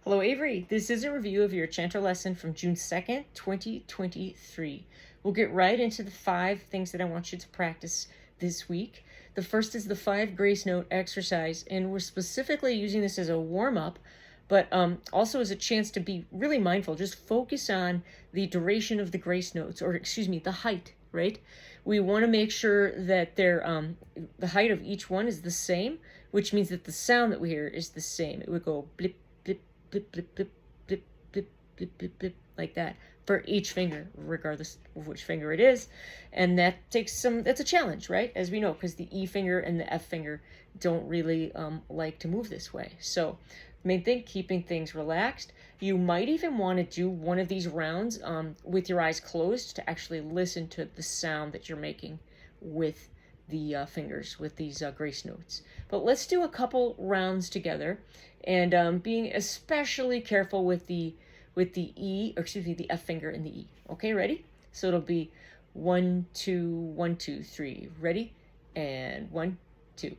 Hello, Avery. This is a review of your Chanter lesson from June 2nd, 2023. We'll get right into the 5 things that I want you to practice this week. The first is the 5 grace note exercise, and we're specifically using this as a warm-up, but also as a chance to be really mindful. Just focus on the duration of the grace notes, or excuse me, the height, right? We want to make sure that the height of each one is the same, which means that the sound that we hear is the same. It would go blip, blip, blip, blip, blip, blip, blip, blip, blip, blip, like that for each finger, regardless of which finger it is. And that's a challenge, right? As we know, because the E finger and the F finger don't really like to move this way. So main thing, keeping things relaxed. You might even want to do one of these rounds with your eyes closed to actually listen to the sound that you're making with the fingers, with these grace notes. But let's do a couple rounds together, and being especially careful with the E, or excuse me, the F finger and the E. Okay, ready? So it'll be 1, 2, 1, 2, 3. Ready? And 1, 2.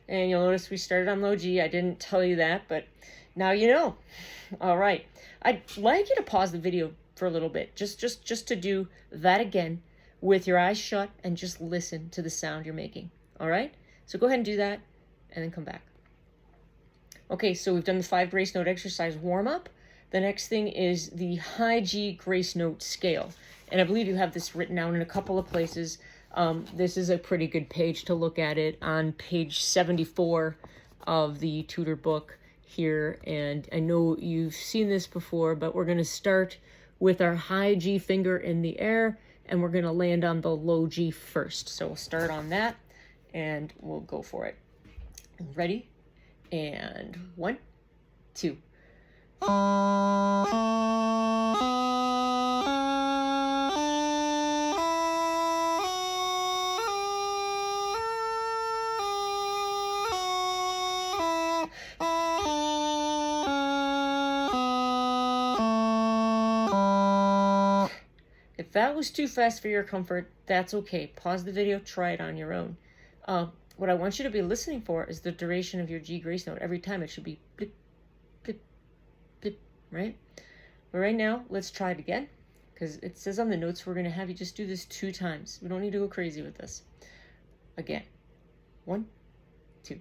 And you'll notice we started on low G. I didn't tell you that, but now you know. All right. I'd like you to pause the video for a little bit, just to do that again with your eyes shut and just listen to the sound you're making. All right? So go ahead and do that and then come back. Okay, so we've done the 5 grace note exercise warm-up. The next thing is the high G grace note scale. And I believe you have this written down in a couple of places. This is a pretty good page to look at it on page 74 of the tutor book here. And I know you've seen this before, but we're going to start with our high G finger in the air, and we're going to land on the low G first. So we'll start on that, and we'll go for it. Ready? And 1, 2. If that was too fast for your comfort, that's okay. Pause the video, try it on your own. What I want you to be listening for is the duration of your G grace note. Every time it should be blip, blip, blip, right? But right now, let's try it again, because it says on the notes we're going to have you just do this 2 times. We don't need to go crazy with this. Again. 1, 2.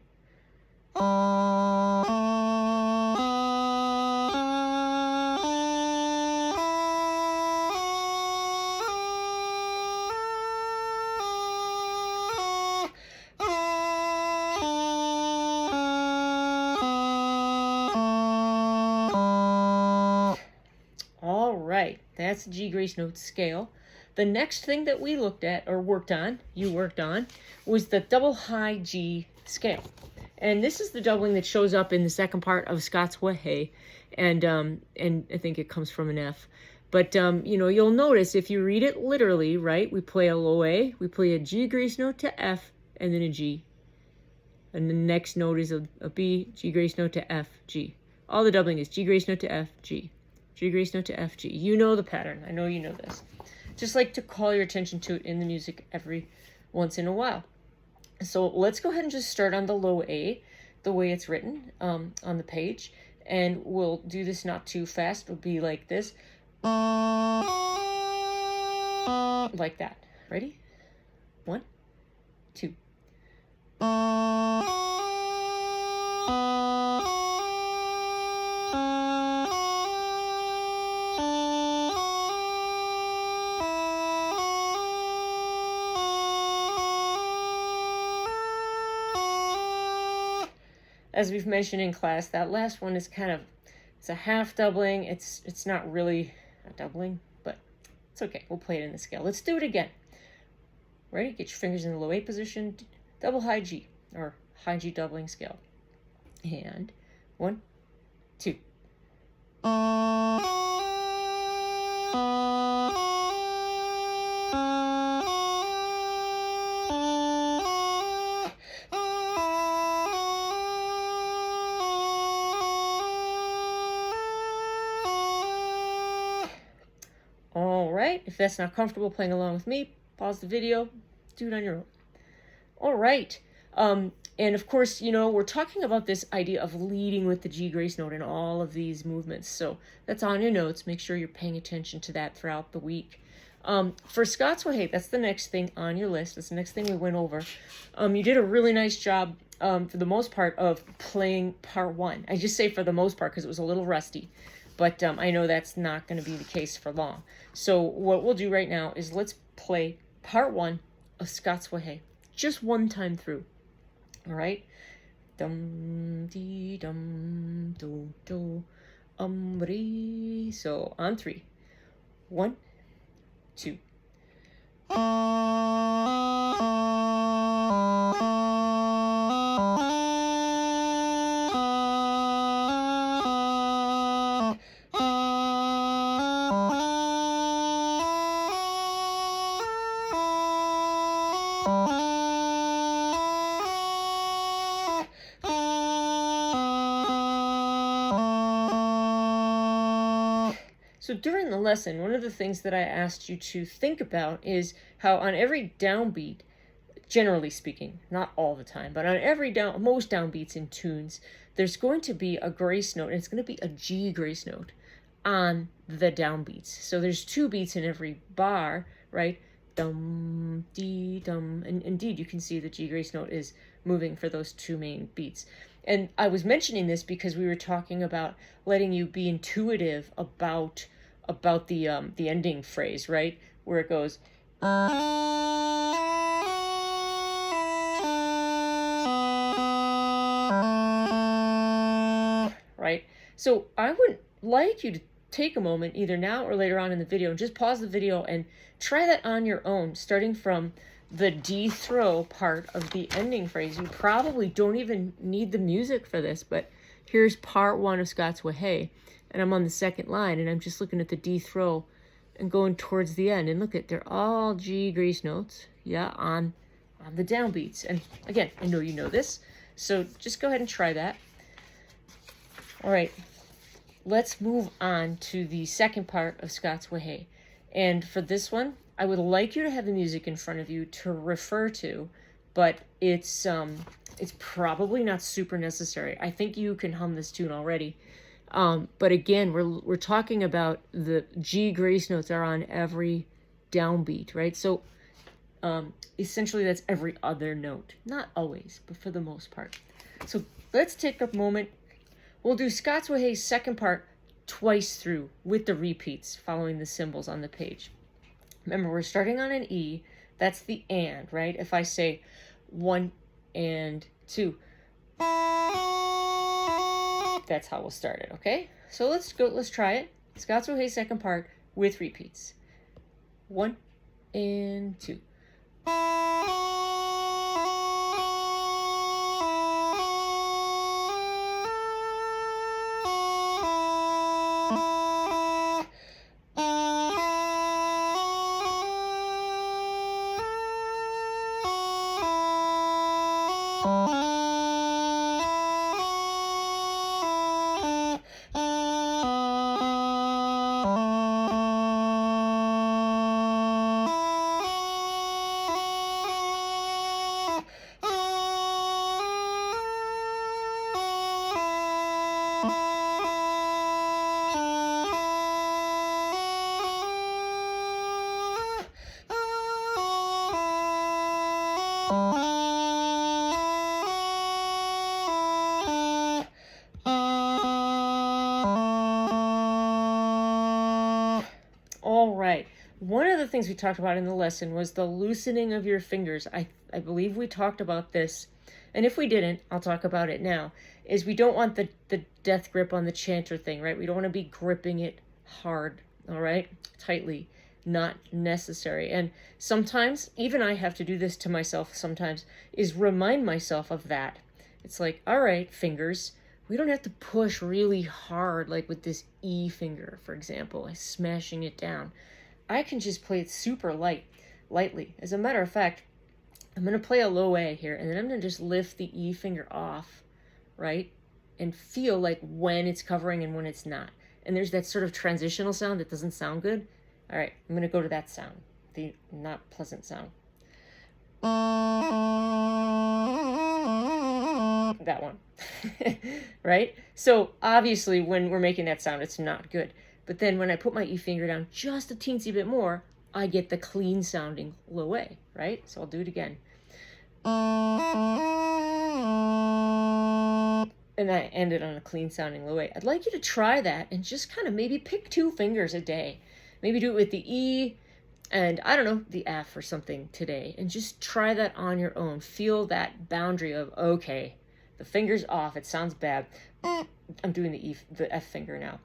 All right, that's the G grace note scale. The next thing that we looked at, or worked on, was the double high G scale. And this is the doubling that shows up in the second part of Scots Wha Hae, and I think it comes from an F. But, you'll notice if you read it literally, right, we play a low A, we play a G grace note to F, and then a G. And the next note is a B, G grace note to F, G. All the doubling is G grace note to F, G. G grace note to F, G. You know the pattern. I know you know this. Just like to call your attention to it in the music every once in a while. So let's go ahead and just start on the low A, the way it's written on the page. And we'll do this not too fast. It'll be like this. Like that. Ready? 1, 2. As we've mentioned in class, that last one is it's a half doubling. It's not really a doubling, but it's okay. We'll play it in the scale. Let's do it again. Ready? Get your fingers in the low A position. Double high G, or high G doubling scale. And 1, 2. right? If that's not comfortable playing along with me, pause the video, do it on your own. All right. And of course, you know, we're talking about this idea of leading with the G grace note in all of these movements. So that's on your notes. Make sure you're paying attention to that throughout the week. For Scots Wha Hae, that's the next thing on your list. That's the next thing we went over. You did a really nice job, for the most part, of playing part one. I just say for the most part because it was a little rusty. But I know that's not going to be the case for long. So what we'll do right now is let's play part one of Scots Wha Hae. Just one time through. All right? Dum dee dum do do re. So on 3. 1, 2. So during the lesson, one of the things that I asked you to think about is how on every downbeat, generally speaking, not all the time, but on most downbeats in tunes, there's going to be a grace note, and it's going to be a G grace note on the downbeats. So there's 2 beats in every bar, right? Dum, dee, dum. And indeed, you can see the G grace note is moving for those 2 main beats. And I was mentioning this because we were talking about letting you be intuitive about the ending phrase, right? Where it goes, right? So I would like you to take a moment either now or later on in the video and just pause the video and try that on your own, starting from the D throw part of the ending phrase. You probably don't even need the music for this, but here's part 1 of Scots Wha Hae, and I'm on the 2nd line, and I'm just looking at the D throw and going towards the end. And look at, they're all G grace notes, yeah, on the downbeats. And again, I know you know this, so just go ahead and try that. All right, let's move on to the second part of Scots Wha Hae. And for this one, I would like you to have the music in front of you to refer to, but it's probably not super necessary. I think you can hum this tune already. But again, we're talking about the G grace notes are on every downbeat, right? So essentially that's every other note. Not always, but for the most part. So let's take a moment. We'll do Scots Wha Hae's second part twice through with the repeats following the symbols on the page. Remember, we're starting on an E. That's the and, right? If I say 1 and 2, that's how we'll start it, okay? So let's try it. Scots Wha Hae's second part with repeats. 1 and 2. All right. One of the things we talked about in the lesson was the loosening of your fingers. I believe we talked about this, and if we didn't, I'll talk about it now, is we don't want the death grip on the chanter thing, right? We don't want to be gripping it hard, all right? Tightly. Not necessary. And sometimes, even I have to do this to myself sometimes, is remind myself of that. It's like, all right, fingers, we don't have to push really hard, like with this E finger, for example, like smashing it down. I can just play it super lightly. As a matter of fact, I'm going to play a low A here, and then I'm going to just lift the E finger off, right? And feel like when it's covering and when it's not. And there's that sort of transitional sound that doesn't sound good. All right, I'm going to go to that sound, the not pleasant sound. That one. Right? So obviously when we're making that sound, it's not good. But then when I put my E finger down just a teensy bit more, I get the clean sounding low A, right? So I'll do it again. And I ended on a clean sounding low A. I'd like you to try that and just kind of maybe pick 2 fingers a day. Maybe do it with the E and, I don't know, the F or something today. And just try that on your own. Feel that boundary of, okay, the finger's off. It sounds bad. I'm doing the F finger now.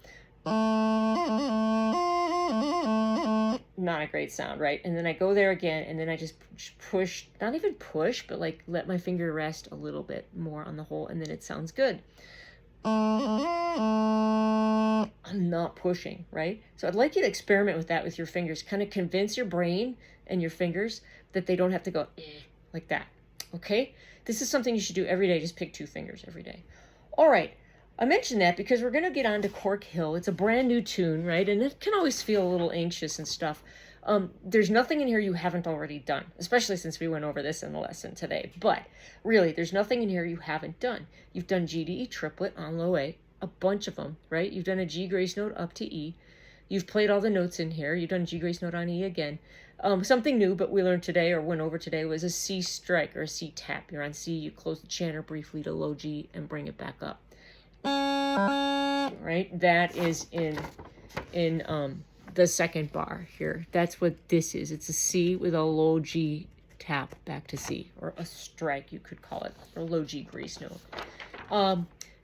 Not a great sound, right? And then I go there again, and then I just push, not even push, but like let my finger rest a little bit more on the hole, and then it sounds good. I'm not pushing, right? So I'd like you to experiment with that with your fingers. Kind of convince your brain and your fingers that they don't have to go like that, okay? This is something you should do every day. Just pick 2 fingers every day. All right. I mentioned that because we're going to get on to Cork Hill. It's a brand new tune, right? And it can always feel a little anxious and stuff. There's nothing in here you haven't already done, especially since we went over this in the lesson today. But really, there's nothing in here you haven't done. You've done G to E triplet on low A, a bunch of them, right? You've done a G grace note up to E. You've played all the notes in here. You've done G grace note on E again. Something new, but we learned today or went over today, was a C strike or a C tap. You're on C, you close the chanter briefly to low G and bring it back up. Right? That is in the second bar here. That's what this is. It's a C with a low G tap back to C, or a strike, you could call it, or low G grace note.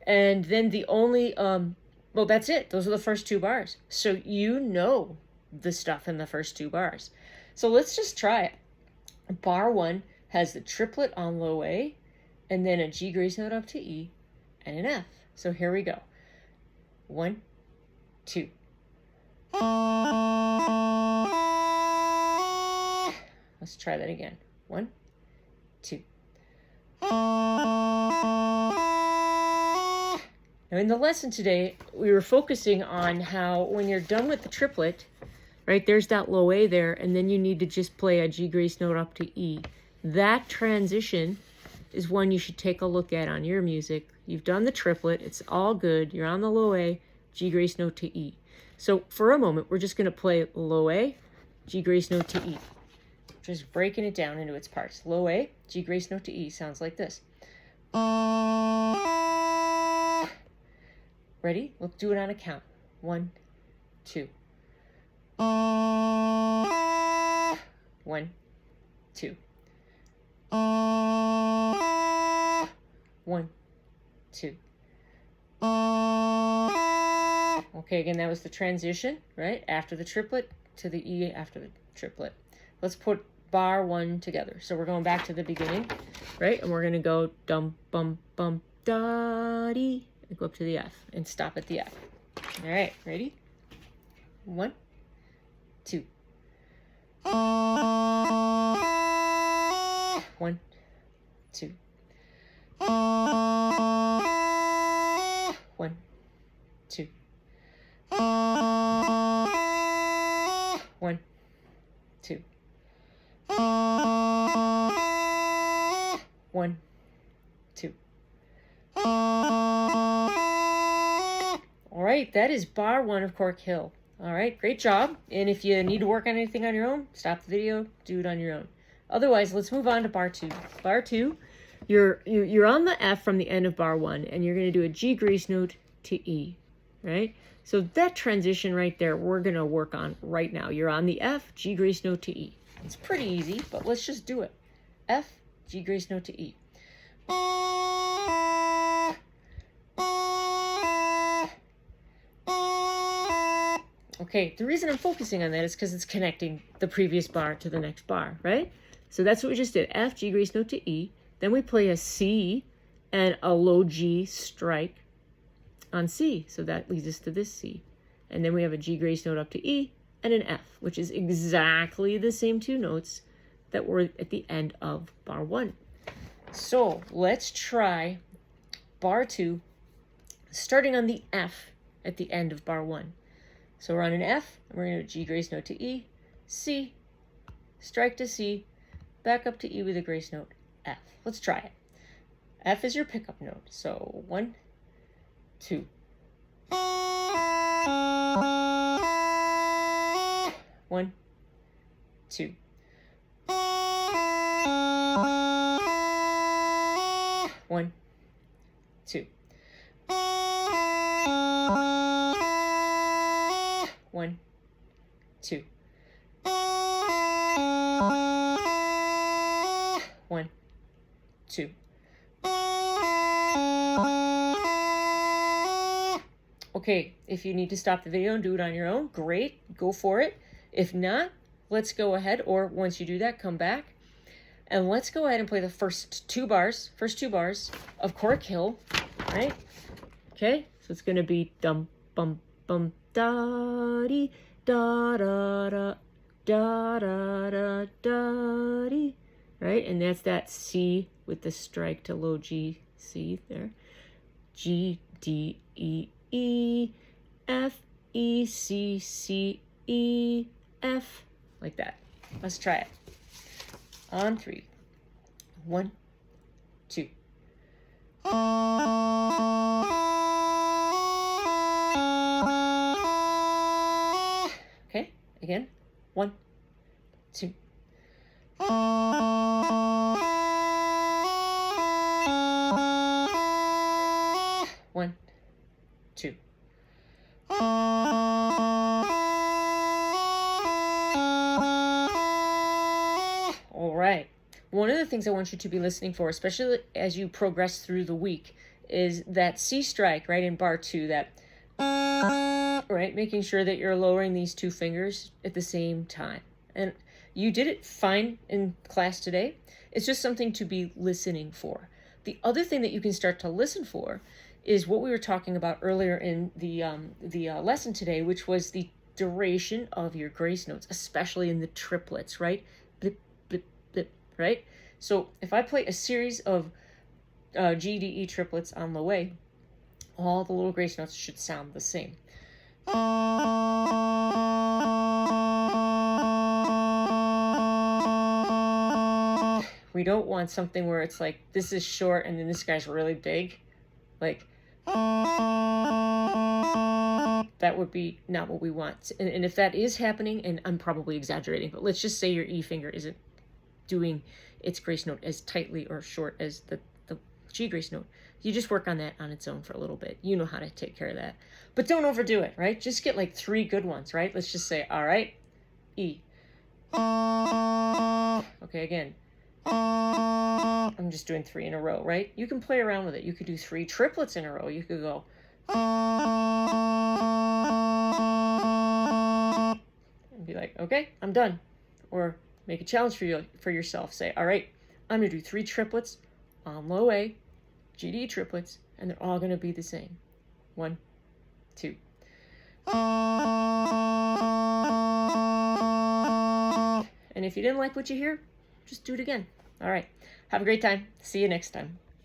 And then the only, well, that's it. Those are the first 2 bars. So you know the stuff in the first 2 bars. So let's just try it. Bar 1 has the triplet on low A, and then a G grace note up to E, and an F. So here we go. 1, 2. Let's try that again. 1, 2. Now in the lesson today, we were focusing on how when you're done with the triplet, right, there's that low A there, and then you need to just play a G grace note up to E. That transition is one you should take a look at on your music. You've done the triplet. It's all good. You're on the low A, G grace note to E. So for a moment, we're just going to play low A, G grace note to E. Just breaking it down into its parts. Low A, G grace note to E sounds like this. Ready? We'll do it on a count. 1, 2. 1, 2. 1, 2. Okay, again, that was the transition, right? After the triplet to the E after the triplet. Let's put bar 1 together. So we're going back to the beginning, right? And we're going to go dum, bum, bum, da, dee, and go up to the F and stop at the F. All right, ready? 1, 2. 1, 2. 1, 2. 1, 2. 1, 2. All right, that is bar 1 of Cork Hill. All right, great job. And if you need to work on anything on your own, stop the video, do it on your own. Otherwise, let's move on to bar 2. Bar 2, you're on the F from the end of bar 1, and you're going to do a G grace note to E, right? So that transition right there, we're going to work on right now. You're on the F, G grace note to E. It's pretty easy, but let's just do it. F, G grace note to E. Okay, the reason I'm focusing on that is because it's connecting the previous bar to the next bar, right? So that's what we just did. F, G grace note to E. Then we play a C and a low G strike on C. So that leads us to this C. And then we have a G grace note up to E and an F, which is exactly the same 2 notes that were at the end of bar 1. So let's try bar 2, starting on the F at the end of bar 1. So we're on an F, and we're going to G grace note to E, C, strike to C, back up to E with a grace note, F. Let's try it. F is your pickup note. So 1, 2. 1, 2. 1, 2. 1, 2. 1, 2. Okay, if you need to stop the video and do it on your own, great, go for it. If not, let's go ahead, or once you do that, come back. And let's go ahead and play the first two bars of Cork Hill, right? Okay, so it's going to be dum, bum, bum, da-dee, da-da-da, da-da-da, da-dee, right? And that's that C with the strike to low G, C there. G, D, E, E, F, E, C, C, E, F, like that. Let's try it. On 3. 1, 2. Okay, again. 1, 2. 1, 2. All right. One of the things I want you to be listening for, especially as you progress through the week, is that C strike, right, in bar 2, that, right, making sure that you're lowering these two fingers at the same time. And you did it fine in class today. It's just something to be listening for. The other thing that you can start to listen for is what we were talking about earlier in the lesson today, which was the duration of your grace notes, especially in the triplets, right? Blip, blip, blip, right? So if I play a series of G, D, E triplets on low A, all the little grace notes should sound the same. We don't want something where it's like, this is short and then this guy's really big. Like, that would be not what we want. And if that is happening, and I'm probably exaggerating, but let's just say your E finger isn't doing its grace note as tightly or short as the G grace note, you just work on that on its own for a little bit. You know how to take care of that. But don't overdo it, right? Just get like 3 good ones, right? Let's just say, all right, E. Okay, again. I'm just doing 3 in a row, right? You can play around with it. You could do 3 triplets in a row. You could go. And be like, okay, I'm done. Or make a challenge for yourself. Say, all right, I'm going to do 3 triplets on low A, G, D triplets, and they're all going to be the same. 1, 2. And if you didn't like what you hear, just do it again. All right. Have a great time. See you next time.